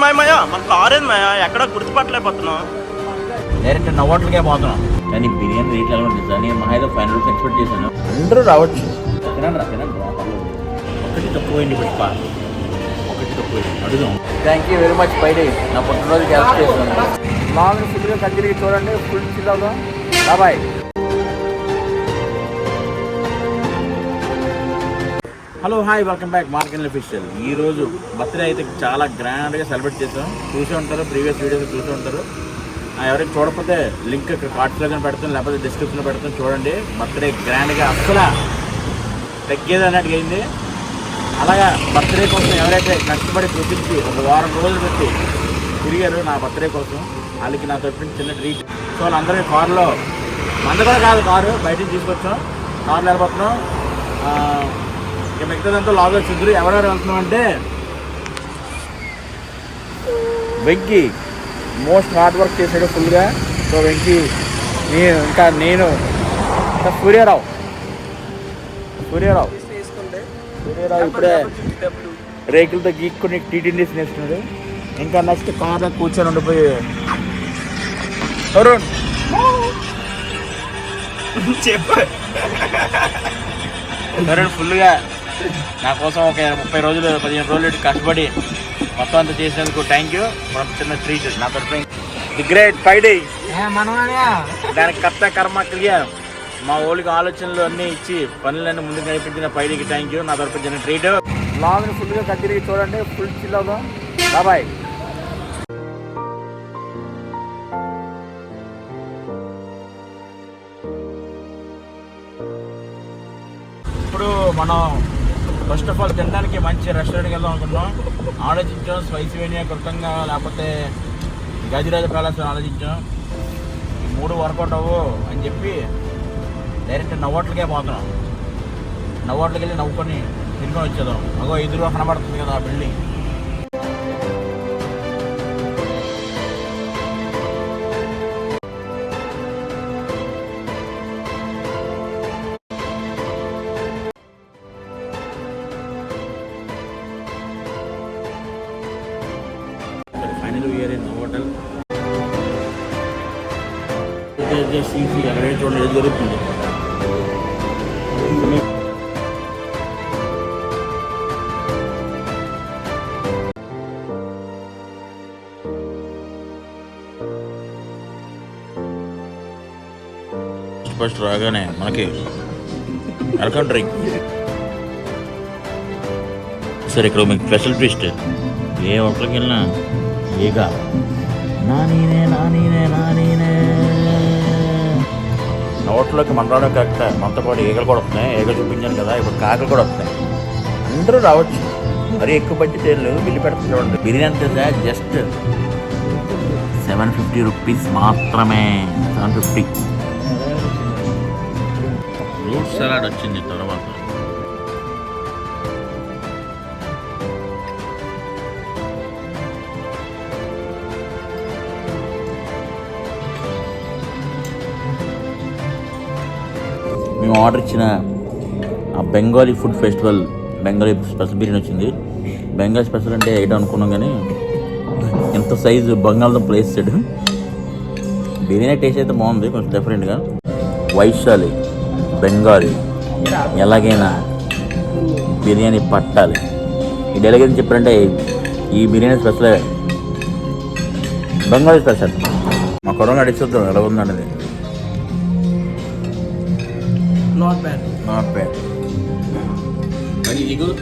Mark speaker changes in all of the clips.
Speaker 1: మాయమయ్యా మన కార్ ఏంది మాయా ఎక్కడ గుర్తుపట్టలేకపోతున్నాం.
Speaker 2: డైరెక్ట్ నవ్వట్లకే పోతున్నాం. కానీ బిర్యానీ రేట్లు ఎలా ఉంటుంది సార్? నేను మహా ఏదో 500 రూపీస్ ఎక్స్పెక్ట్ చేశాను. అందరూ రావచ్చు. తినండి ఒకటి తక్కువైంది పుష్ప, ఒకటి తక్కువైంది అడుగుదాం. థ్యాంక్ యూ వెరీ మచ్ పైడే నా పుట్టినరోజుకి హెల్ప్ చేస్తున్నాను. లాంగ్ ఫుల్గా కంటిన్యూ చూడండి, ఫుల్ చిల్ అవుదాం. Bye. Hello hi, welcome back market official. ఈరోజు బర్త్డే అయితే చాలా గ్రాండ్గా సెలబ్రేట్ చేస్తాం. చూసే ఉంటారు, ప్రీవియస్ వీడియోస్ చూసే ఉంటారు. ఎవరైనా చూడకపోతే లింక్ కార్డ్స్లో కానీ పెడతాను, లేకపోతే డిస్క్రిప్షన్లో పెడతాను. చూడండి, బర్త్డే గ్రాండ్గా అస్సలు తగ్గేది అన్నట్టుగా అయింది. అలాగా బర్త్డే కోసం ఎవరైతే కష్టపడి చూపించి ఒక వారం రోజులు పెట్టి తిరిగారు నా బర్త్డే కోసం, వాళ్ళకి నా తరఫున చిన్న ట్రీట్. సో వాళ్ళందరికీ కారులో, మంద కూడా కాదు కారు, బయటికి తీసుకొచ్చాం. కార్లో వెళ్ళిపోతున్నాం. ఇక మిగతాదంతా లాగ్ వచ్చింది. ఎవరెవరు వెళ్తున్నాం అంటే వెంకీ మోస్ట్ హార్డ్ వర్క్ చేసాడు ఫుల్గా. సో వెంకీ, నేను ఇంకా సూర్యారావు ఇప్పుడే రేకులతో గీక్కుని టీటీడీ నేస్తున్నాడు. ఇంకా నెక్స్ట్ కార్లో కూర్చొని ఉండిపోయి అరుణ్ అరుణ్ ఫుల్గా నా కోసం ఒక 30 రోజులు 15 రోజులు కష్టపడి మొత్తం అంతా చేసినందుకు థ్యాంక్ యూ. మనం చిన్న ట్రీట్ నా తరఫున ది గ్రేట్ ఫ్రైడే. దానికి కర్త కర్మ క్లియర్. మా ఊళ్ళకి ఆలోచనలు అన్నీ ఇచ్చి పనులన్నీ ముందుకు నడిపించిన ఫ్రైడేకి థ్యాంక్ యూ. నా తరఫున చిన్న ట్రీట్. లాంగ్ ఫుల్గా కంటిన్యూ చూడండి, ఫుల్ చిల్ అవుదాం. బాయ్. ఇప్పుడు మనం ఫస్ట్ ఆఫ్ ఆల్ తినడానికి మంచి రెస్టారెంట్కి వెళ్దాం అనుకున్నాం. ఆలోచించాం, స్పైసీ వేనియా కృతంగా లేకపోతే గజరాజ ప్యాలెస్ ఆలోచించాం. ఈ 3 వర్కౌట్ అవ్వు అని చెప్పి డైరెక్ట్ నవ్వట్లకే పోతున్నాం. నవ్వట్లకి వెళ్ళి నవ్వుకొని తినుకొని వచ్చేద్దాం. అగో ఎదురుగా కనబడుతుంది కదా ఆ బిల్డింగ్. హోటల్ అక్కడ చూడండి జరుగుతుంది. ఫస్ట్ రాగానే మనకి వెల్కమ్ డ్రింక్. సరే, ఇక్కడ మీకు స్పెషల్ ట్విస్ట్. ఏ హోటల్కి వెళ్ళినా ఏగా నోట్లోకి మనరాడు కరెక్ట్. మనతో పాటు ఈగలు కూడా వస్తున్నాయి. ఈగలు చూపించాను కదా, ఇప్పుడు కాకలు కూడా వస్తున్నాయి. అందరూ రావచ్చు. మరీ ఎక్కువ బడ్జెట్ బిల్లు పెడుతుంది చూడండి. బిర్యానీ కదా జస్ట్ 750 రూపీస్ మాత్రమే. 750. ఫ్రూట్ సలాడ్ వచ్చింది తర్వాత. మేము ఆర్డర్ ఇచ్చిన ఆ Bengali food festival Bengali special biryani వచ్చింది. బెంగాలీ స్పెషల్ అంటే ఏంటో అనుకున్నాం, కానీ ఎంత సైజు బంగాళదుంప వేసాడు. బిర్యానీ టేస్ట్ అయితే బాగుంది, కొంచెం డిఫరెంట్గా. వైశాలి బెంగాలీ ఎలాగైనా బిర్యానీ పట్టాలి. ఇది ఎలాగైనా చెప్పారంటే ఈ బిర్యానీ స్పెషల్ బెంగాలీ స్పెషల్. మా కొరంగా అడిచేద్దాం ఎలా ఉందండి. Not bad. Very good.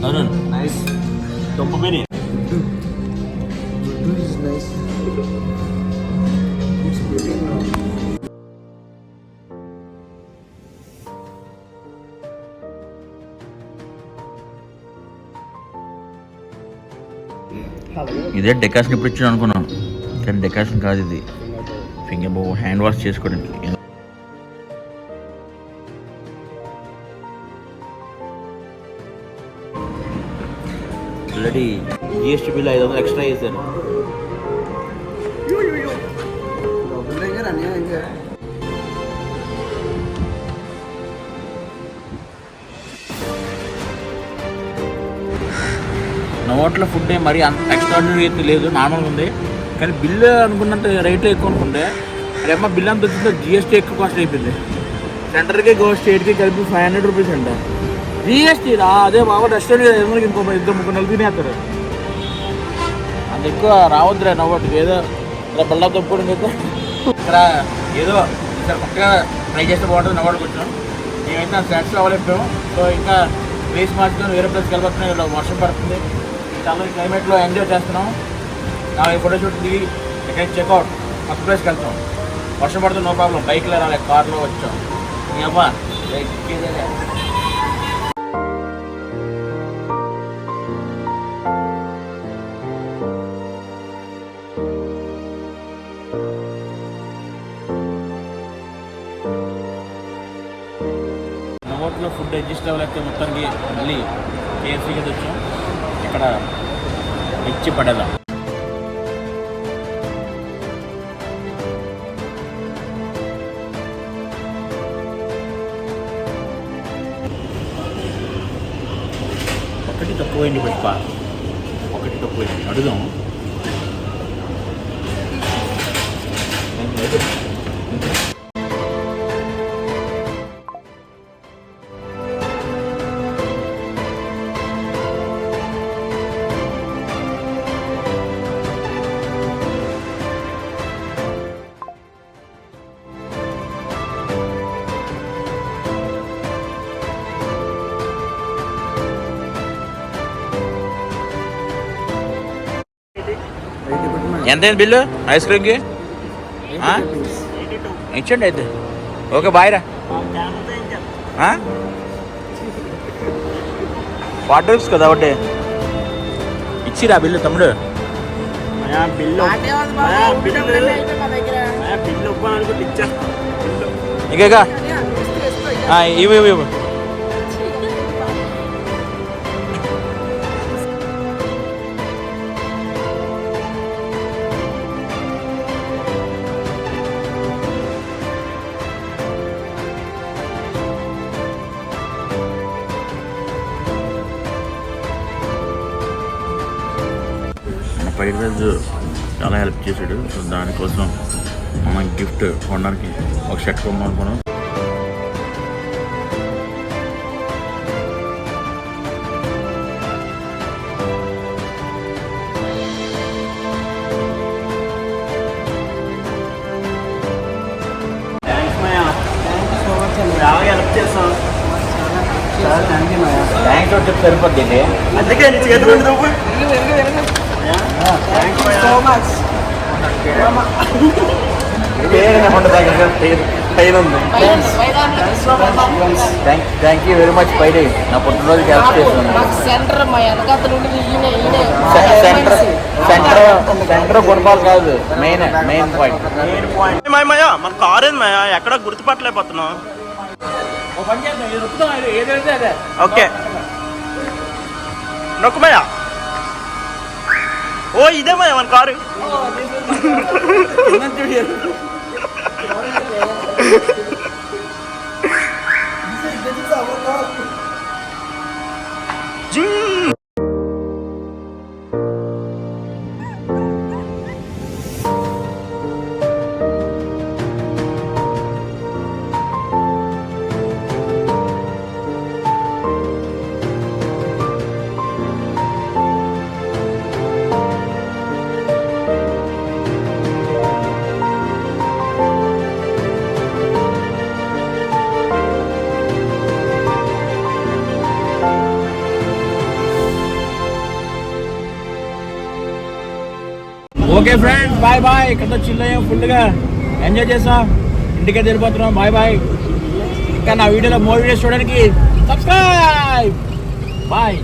Speaker 2: Arun, nice. Top biryani. This is nice. It's very nice. ఇదే డెకాషన్ ఇప్పుడు ఇచ్చాను అనుకున్నాం, కానీ డెకాషన్ కాదు ఇది. ఫింగర్ హ్యాండ్ వాష్ చేసుకోవడానికి. ఆల్రెడీ జిఎస్టీ బిల్ 500 ఎక్స్ట్రా చేశారు. నోట్ల ఫుడ్ మరీ అంత ఎక్స్ట్రాడినరీ అయితే లేదు, నార్మల్గా ఉంది. కానీ బిల్లు అనుకున్నంత రేట్లో ఎక్కువ అనుకుంటే అదేమో బిల్లు అంత వచ్చిందో జిఎస్టీ ఎక్కువ కాస్ట్ అయిపోయింది. సెంటర్కి స్టేట్కి కలిపి 500 రూపీస్ అంట జిఎస్టీ. అదే బాబా రెస్టారెంట్ ఇంకో 2-3 తినేస్తారు. అంత ఎక్కువ రావద్దురా నవ్వట్టుకు, ఏదో ఇలా బల్లా తప్పుకోవడం అయితే ఇక్కడ ఏదో ఇక్కడ కొత్తగా ట్రై చేస్తే బాగుంటుంది. నవ్వడానికి వచ్చాం, మేమైతే నా స్నాక్స్ అవ్వలేకపోయాము. సో ఇంకా ప్లేస్ మార్చుకొని వేరే ప్లేస్కి వెళ్ళిపోతున్నాం. ఇలా వర్షం పడుతుంది, చాలా క్లైమేట్లో ఎంజాయ్ చేస్తున్నాం. నా ఫోటో షూట్ దిగి ఎక్కడికి చెక్అవుట్ కొత్త ప్లేస్కి వెళ్తాం. వర్షం పడుతుంది, నో ప్రాబ్లం, బైక్లో రాలే, కార్లో వచ్చాం. నీ అబ్బా నోట్లో ఫుడ్ అడ్జస్ట్ అవ్వలేకపోతే మొత్తానికి మళ్ళీ కేఎఫ్సీకి వచ్చాం. ఇక్కడ ఇచ్చి పడేదా ఒకటి తక్కువైంది పుష్ప, ఒకటి తక్కువైంది అడుగుదాం. ఎంత బిల్లు ఐస్ క్రీమ్కి? ఇచ్చండి అయితే. ఓకే బాయ్ రా. 40 రూపీస్ కదా ఒకటి ఇచ్చిరా బిల్లు తమ్ముడు. ఇంకా ఇవి ఇవి పైరాజు చాలా హెల్ప్ చేశాడు. సో దానికోసం మన గిఫ్ట్ కొనడానికి ఒక షర్ట్ కొనుక్కున్నాం. థ్యాంక్స్ చెప్పి సరిపోద్ది.
Speaker 1: అందుకే చేతులు
Speaker 2: థ్యాంక్ యూ వెరీ మచ్ పైడి. నా పుట్టినరోజు హెల్ప్ చేస్తున్నాను. సెంటర్ ఫుట్బాల్ కాదు, మెయిన్ పాయింట్.
Speaker 1: మన కారు ఏంది మయా, ఎక్కడ గుర్తుపట్టలేకపోతున్నాం. ఓకే నొక్కుమయ్యా. ఓ ఇదే మయా మన car.
Speaker 2: Okay friends, bye bye. ఇక్కడ చిల్ అయ్యాం, ఫుల్గా ఎంజాయ్ చేసాం, ఇంటికే వెళ్ళిపోతున్నాం. Bye bye. ఇంకా నా వీడియోలో మోర్ వీడియోస్ చూడడానికి సబ్స్క్రైబ్. బాయ్.